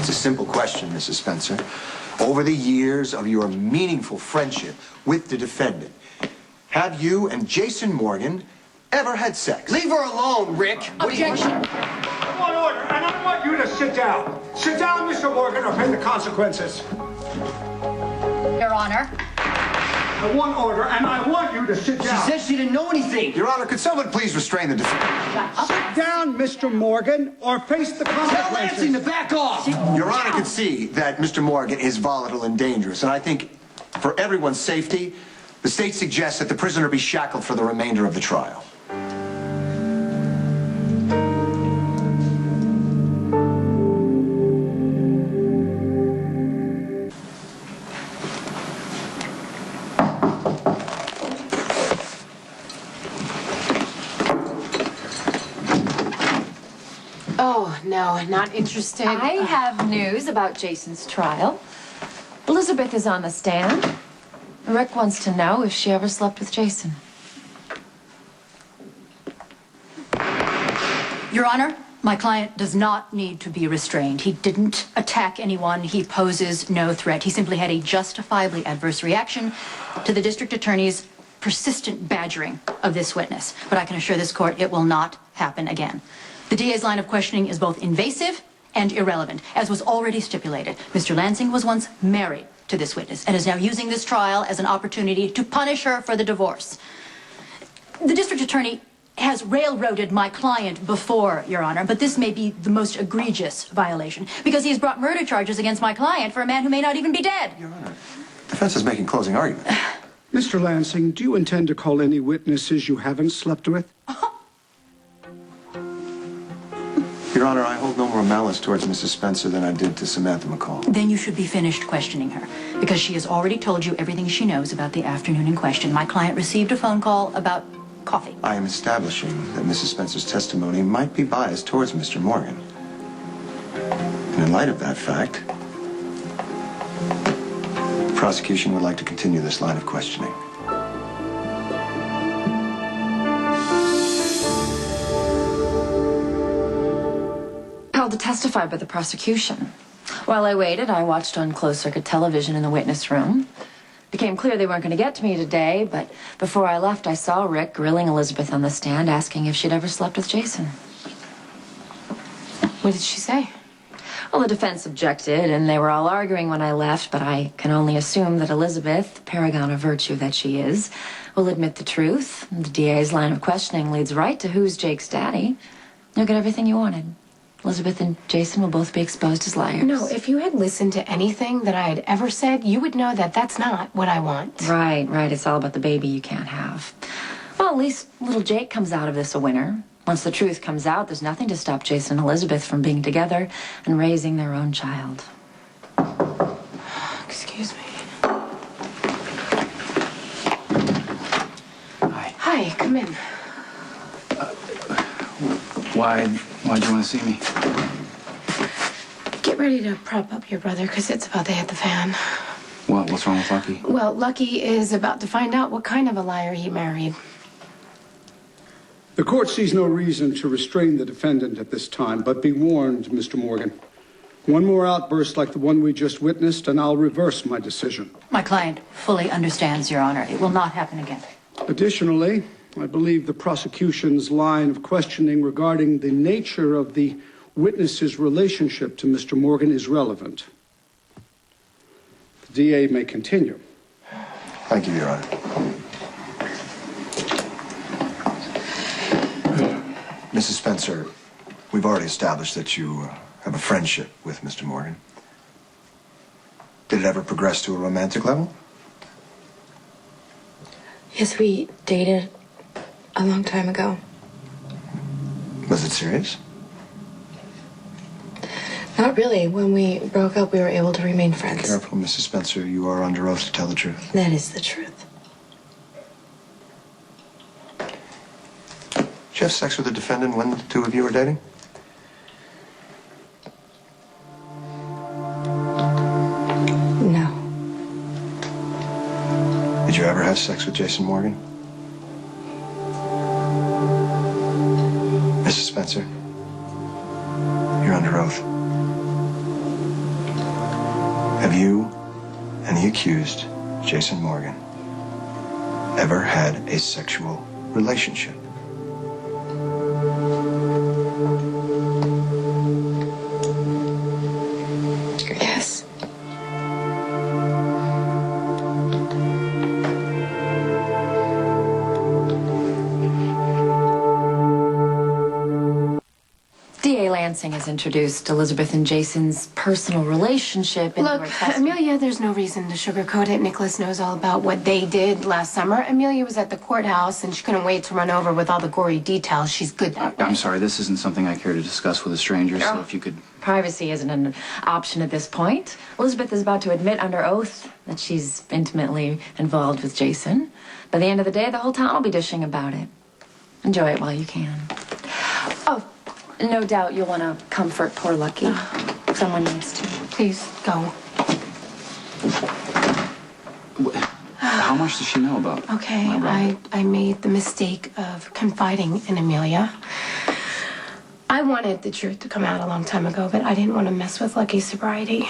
It's a simple question, Mrs. Spencer. Over the years of your meaningful friendship with the defendant, have you and Jason Morgan ever had sex? Leave her alone, Rick. Objection. I want order, and I want you to sit down. Sit down, Mr. Morgan, or pay the consequences. Your Honor. I want order, and I want you to sit down. She said she didn't know anything. Your Honor, could someone please restrain the defendant? Sit down, Mr. Morgan, or face the consequences. Tell Lansing to back off. Your Honor can see that Mr. Morgan is volatile and dangerous, and I think for everyone's safety, the state suggests that the prisoner be shackled for the remainder of the trial. Oh, no, not interested. I have news about Jason's trial. Elizabeth is on the stand. Rick wants to know if she ever slept with Jason. Your Honor, my client does not need to be restrained. He didn't attack anyone. He poses no threat. He simply had a justifiably adverse reaction to the district attorney's persistent badgering of this witness. But I can assure this court it will not happen again. The DA's line of questioning is both invasive and irrelevant. As was already stipulated, Mr. Lansing was once married to this witness and is now using this trial as an opportunity to punish her for the divorce. The district attorney has railroaded my client before, Your Honor, but this may be the most egregious violation because he has brought murder charges against my client for a man who may not even be dead. Your Honor, defense is making closing arguments. Mr. Lansing, do you intend to call any witnesses you haven't slept with? Your Honor, I hold no more malice towards Mrs. Spencer than I did to Samantha McCall. Then you should be finished questioning her, because she has already told you everything she knows about the afternoon in question. My client received a phone call about coffee. I am establishing that Mrs. Spencer's testimony might be biased towards Mr. Morgan. And in light of that fact, the prosecution would like to continue this line of questioning. To testify by the prosecution. While I waited, I watched on closed-circuit television in the witness room. It became clear they weren't going to get to me today, but before I left, I saw Rick grilling Elizabeth on the stand, asking if she'd ever slept with Jason. What did she say? Well, the defense objected, and they were all arguing when I left, but I can only assume that Elizabeth, the paragon of virtue that she is, will admit the truth. The DA's line of questioning leads right to who's Jake's daddy. You'll get everything you wanted. Elizabeth and Jason will both be exposed as liars. No, if you had listened to anything that I had ever said, you would know that that's not what I want. Right. It's all about the baby you can't have. Well, at least little Jake comes out of this a winner. Once the truth comes out, there's nothing to stop Jason and Elizabeth from being together and raising their own child. Excuse me. Hi. Hi, come in. Why'd you want to see me? Get ready to prop up your brother, because it's about to hit the fan. What's wrong with Lucky? Well, Lucky is about to find out what kind of a liar he married. The court sees no reason to restrain the defendant at this time, but be warned, Mr. Morgan. One more outburst like the one we just witnessed, and I'll reverse my decision. My client fully understands, Your Honor. It will not happen again. Additionally, I believe the prosecution's line of questioning regarding the nature of the witness's relationship to Mr. Morgan is relevant. The DA may continue. Thank you, Your Honor. Mrs. Spencer, we've already established that you have a friendship with Mr. Morgan. Did it ever progress to a romantic level? Yes, we dated a long time ago. Was it serious? Not really. When we broke up, we were able to remain friends. Be careful, Mrs. Spencer. You are under oath to tell the truth. That is the truth. Did you have sex with the defendant when the two of you were dating? No. Did you ever have sex with Jason Morgan? Mrs. Spencer, you're under oath. Have you and the accused, Jason Morgan, ever had a sexual relationship? Yes. DA Lansing has introduced Elizabeth and Jason's personal relationship into Look, her testimony. Amelia, there's no reason to sugarcoat it. Nicholas knows all about what they did last summer. Amelia was at the courthouse, and she couldn't wait to run over with all the gory details. She's good that way. I'm sorry, this isn't something I care to discuss with a stranger, so if you could... Privacy isn't an option at this point. Elizabeth is about to admit under oath that she's intimately involved with Jason. By the end of the day, the whole town will be dishing about it. Enjoy it while you can. Oh, no doubt you'll want to comfort poor Lucky. Someone needs to. Please, go. How much does she know about? Okay, my brother? I made the mistake of confiding in Amelia. I wanted the truth to come out a long time ago, but I didn't want to mess with Lucky's sobriety.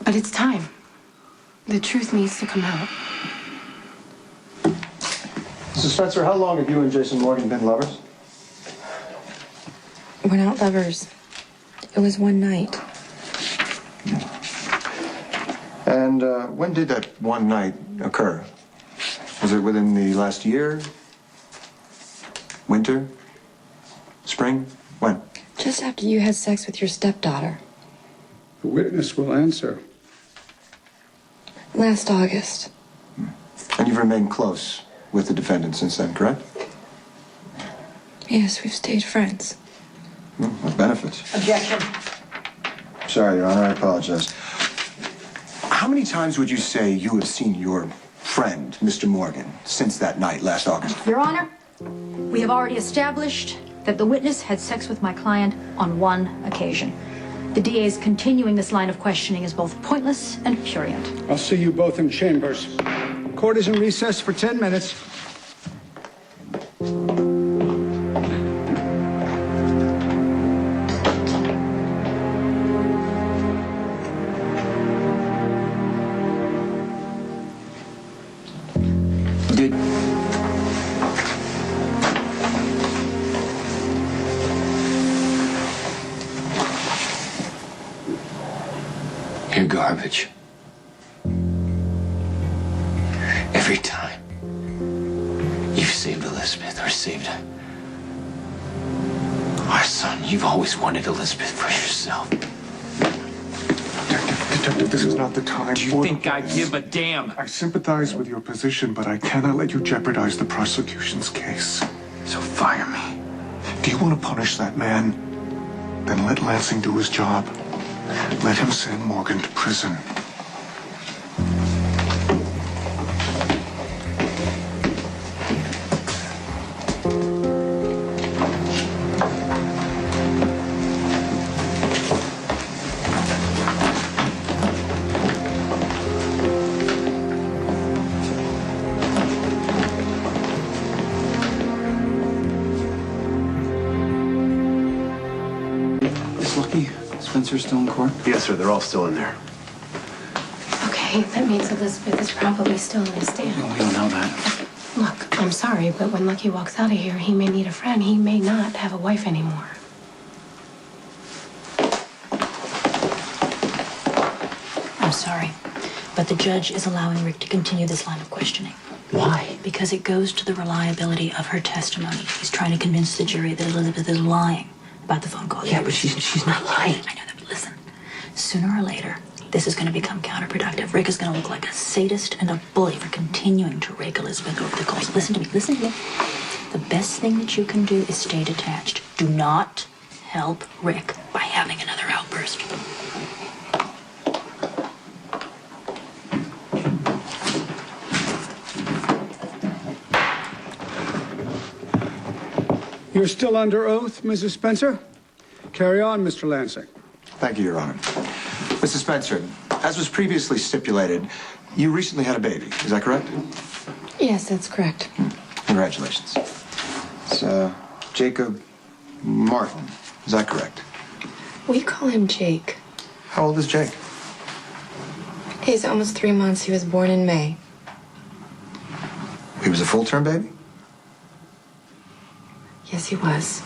But it's time. The truth needs to come out. Mrs. Spencer, how long have you and Jason Morgan been lovers? We're not lovers. It was one night. And when did that one night occur? Was it within the last year? Winter? Spring? When? Just after you had sex with your stepdaughter. The witness will answer. Last August. And you've remained close with the defendant since then, correct? Yes, we've stayed friends. With benefits. Objection. Sorry, Your Honor, I apologize. How many times would you say you have seen your friend, Mr. Morgan, since that night last August? Your Honor, we have already established that the witness had sex with my client on one occasion. The DA's continuing this line of questioning is both pointless and prurient. I'll see you both in chambers. Court is in recess for 10 minutes. Dude. You're garbage. Every time you've saved Elizabeth or saved our son, you've always wanted Elizabeth for yourself. Detective, this is not the time. Do you think I give a damn? I sympathize with your position, but I cannot let you jeopardize the prosecution's case. So fire me. Do you want to punish that man? Then let Lansing do his job. Let him send Morgan to prison. Is Lucky Spencer still in court? Yes, sir. They're all still in there. Okay, that means Elizabeth is probably still in the stand. We don't know that. Look, I'm sorry, but when Lucky walks out of here, he may need a friend. He may not have a wife anymore. I'm sorry, but the judge is allowing Rick to continue this line of questioning. Why? Because it goes to the reliability of her testimony. He's trying to convince the jury that Elizabeth is lying about the phone call. Yeah, but she's not lying. I know that, but listen. Sooner or later, this is going to become counterproductive. Rick is going to look like a sadist and a bully for continuing to rake Elizabeth over the coals. Listen to me. Listen to me. The best thing that you can do is stay detached. Do not help Rick by having another outburst. You're still under oath, Mrs. Spencer? Carry on, Mr. Lansing. Thank you, Your Honor. Mrs. Spencer, as was previously stipulated, you recently had a baby. Is that correct? Yes, that's correct. Congratulations. It's Jacob Martin. Is that correct? We call him Jake. How old is Jake? He's almost 3 months. He was born in May. He was a full-term baby? Yes, he was.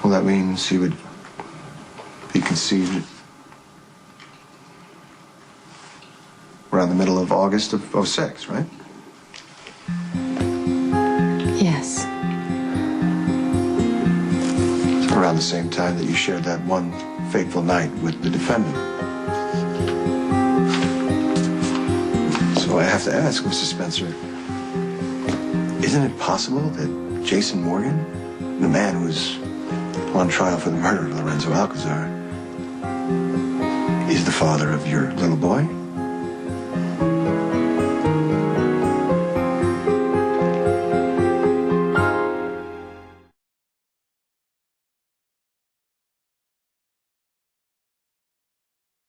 Well, that means he would be conceived around the middle of August of '06, right? Yes. Around the same time that you shared that one fateful night with the defendant. So I have to ask, Mrs. Spencer, isn't it possible that Jason Morgan, the man who's on trial for the murder of Lorenzo Alcazar, is the father of your little boy?